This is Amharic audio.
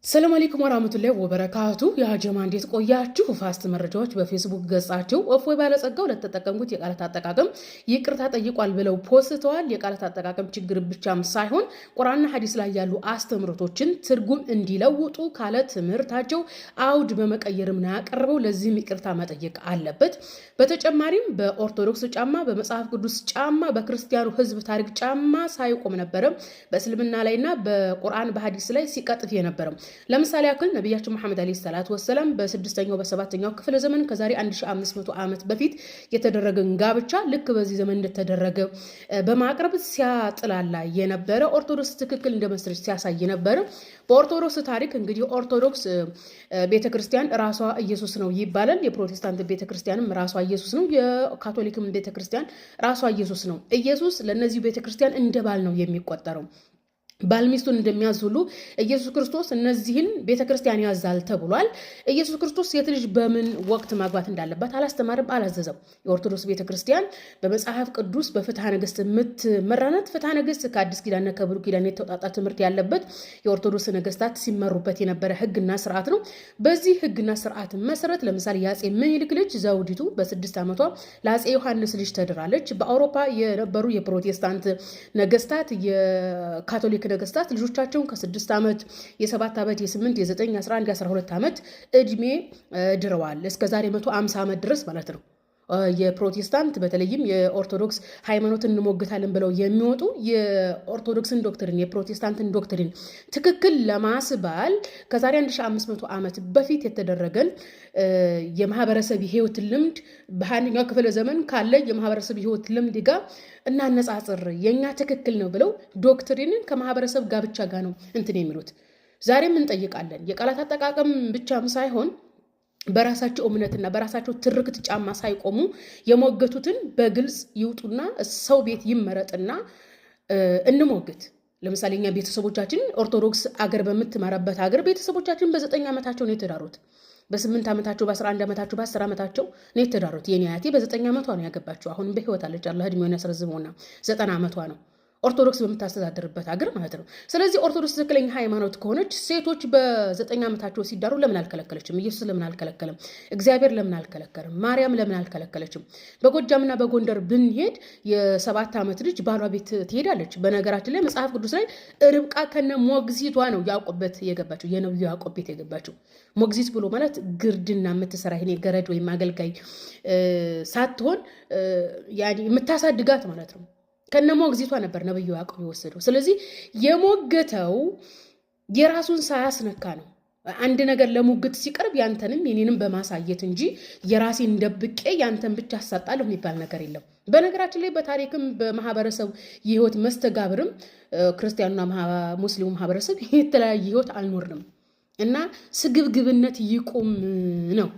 ሰላም አለይኩም ወራህመቱላሂ ወበረካቱ። ያ ጀማ እንዴት ቆያችሁ? ፋስት መረጃዎች በፌስቡክ ገጻቸው እፎይ ባለጸጋው ለተጠቀሙት የቃላት አጠቃቀም ይቅርታ ጠይቋል ብለው ፖስተዋል። የቃላት አጠቃቀም ችግር ብቻም ሳይሆን ቁርአንና ሐዲስ ላይ ያሉ አስተምሮቶችን ትርጉም እንዲለውጡ ካለ ትምህርታቸው አውድ በመቀየርም ነው ያቀረበው። ለዚህም ይቅርታ መጠየቅ አለበት። በተጨማሪም በኦርቶዶክስ ጫማ፣ በመጽሐፍ ቅዱስ ጫማ፣ በክርስቲያኑ ሕዝብ ታሪክ ጫማ ሳይቆም ነበረ በእስልምና ላይና በቁርአን በሐዲስ ላይ ሲቀጥፍ የነበረው። ለምሳሌ ያክል ነብያችን መሐመድ አለይሂ ሰላቱ ወሰለም በ6ኛው በ7ኛው ክፍለ ዘመን ከዛሬ 1500 ዓመት በፊት የተደረገን ጋብቻ ልክ በዚህ ዘመን እንደተደረገ በማቅረብ ሲያጥላላ የነበረ ኦርቶዶክስ ትክክል እንደመስረች ሲያሳይ ነበር። በኦርቶዶክስ ታሪክ እንግዲህ ኦርቶዶክስ ቤተክርስቲያን ራሷ ኢየሱስ ነው ይባላል። የፕሮቴስታንት ቤተክርስቲያንም ራሷ ኢየሱስ ነው። የካቶሊክም ቤተክርስቲያን ራሷ ኢየሱስ ነው። ኢየሱስ ለነዚህ ቤተክርስቲያን እንደ ባል ነው የሚቆጠረው። ባል ሚስቱን እንደሚያዝ ሁሉ ኢየሱስ ክርስቶስ እነዚህን ቤተክርስቲያን ያዛል ተብሏል። ኢየሱስ ክርስቶስ ሴት ልጅ በምን ወቅት ማግባት እንዳለባት አላስተማርም፣ አላዘዘም። የኦርቶዶክስ ቤተክርስቲያን በመጽሐፍ ቅዱስ በፍትሐ ነገሥት የምትመራናት። ፍትሐ ነገሥት ከአዲስ ኪዳንና ከብሉይ ኪዳን የተውጣጣ ትምህርት ያለበት የኦርቶዶክስ ነገስታት ሲመሩበት የነበረ ህግና ስርዓት ነው። በዚህ ህግና ስርዓት መሰረት ለምሳሌ የአፄ ምኒልክ ልጅ ዘውዲቱ በ6 ዓመቷ ለአፄ ዮሐንስ ልጅ ተድራለች። በአውሮፓ የነበሩ የፕሮቴስታንት ነገስታት የካቶሊክ ነገስታት ልጆቻቸውን ከ6 ዓመት የ7 ዓመት የ8 የ9 የ11 የ12 ዓመት እድሜ ድረዋል። እስከ ዛሬ 150 ዓመት ድረስ ማለት ነው። የፕሮቴስታንት በተለይም የኦርቶዶክስ ሃይማኖትን እንሞግታለን ብለው የሚወጡ የኦርቶዶክስን ዶክትሪን የፕሮቴስታንትን ዶክትሪን ትክክል ለማስባል ከዛሬ 1500 ዓመት በፊት የተደረገን የማህበረሰብ ህይወት ልምድ በ21ኛው ክፍለ ዘመን ካለ የማህበረሰብ ህይወት ልምድ ጋር እናነጻጽር የኛ ትክክል ነው ብለው ዶክትሪንን ከማህበረሰብ ጋብቻ ጋር ነው እንትን የሚሉት። ዛሬም እንጠይቃለን። የቃላት አጠቃቀም ብቻም ሳይሆን በራሳቸው እምነትና በራሳቸው ትርክት ጫማ ሳይቆሙ የሞገቱትን በግልጽ ይውጡና ሰው ቤት ይመረጥና እንሞግት። ለምሳሌ እኛ ቤተሰቦቻችን ኦርቶዶክስ አገር በምትመራበት ሀገር ቤተሰቦቻችን በ9 ዓመታቸው ነው የተዳሩት። በ8 ዓመታቸው በ11 ዓመታቸው በ10 ዓመታቸው ነው የተዳሩት። የኔ አያቴ በ9 ዓመቷ ነው ያገባቸው። አሁንም በህይወት አለች። አላህ እድሜውን ያስረዝመውና 90 ዓመቷ ነው። ኦርቶዶክስ በምታስተዳድርበት ሀገር ማለት ነው። ስለዚህ ኦርቶዶክስ ትክክለኛ ሃይማኖት ከሆነች ሴቶች በ9 ዓመታቸው ሲዳሩ ለምን አልከለከለችም? ኢየሱስ ለምን አልከለከለም? እግዚአብሔር ለምን አልከለከለም? ማርያም ለምን አልከለከለችም? በጎጃምና በጎንደር ብንሄድ የ7 ዓመት ልጅ ባሏ ቤት ትሄዳለች። በነገራችን ላይ መጽሐፍ ቅዱስ ላይ ርብቃ ከነ ሞግዚቷ ነው ያዕቆብ ቤት የገባችው፣ የነብዩ ያዕቆብ ቤት የገባችው። ሞግዚት ብሎ ማለት ግርድና የምትሰራ ይሄ ገረድ ወይም አገልጋይ ሳትሆን የምታሳድጋት ማለት ነው። ከነ ሞግዚቷ ነበር ነብዩ ያዕቆብ የወሰደው። ስለዚህ የሞገተው የራሱን ሳያስነካ ነው። አንድ ነገር ለሙግት ሲቀርብ ያንተንም የኔንም በማሳየት እንጂ የራሴን ደብቄ ያንተን ብቻ አሳጣለሁ የሚባል ነገር የለም። በነገራችን ላይ በታሪክም በማህበረሰብ የህይወት መስተጋብርም ክርስቲያኑና ሙስሊሙ ማህበረሰብ የተለያየ ህይወት አልኖርንም እና ስግብግብነት ይቁም ነው።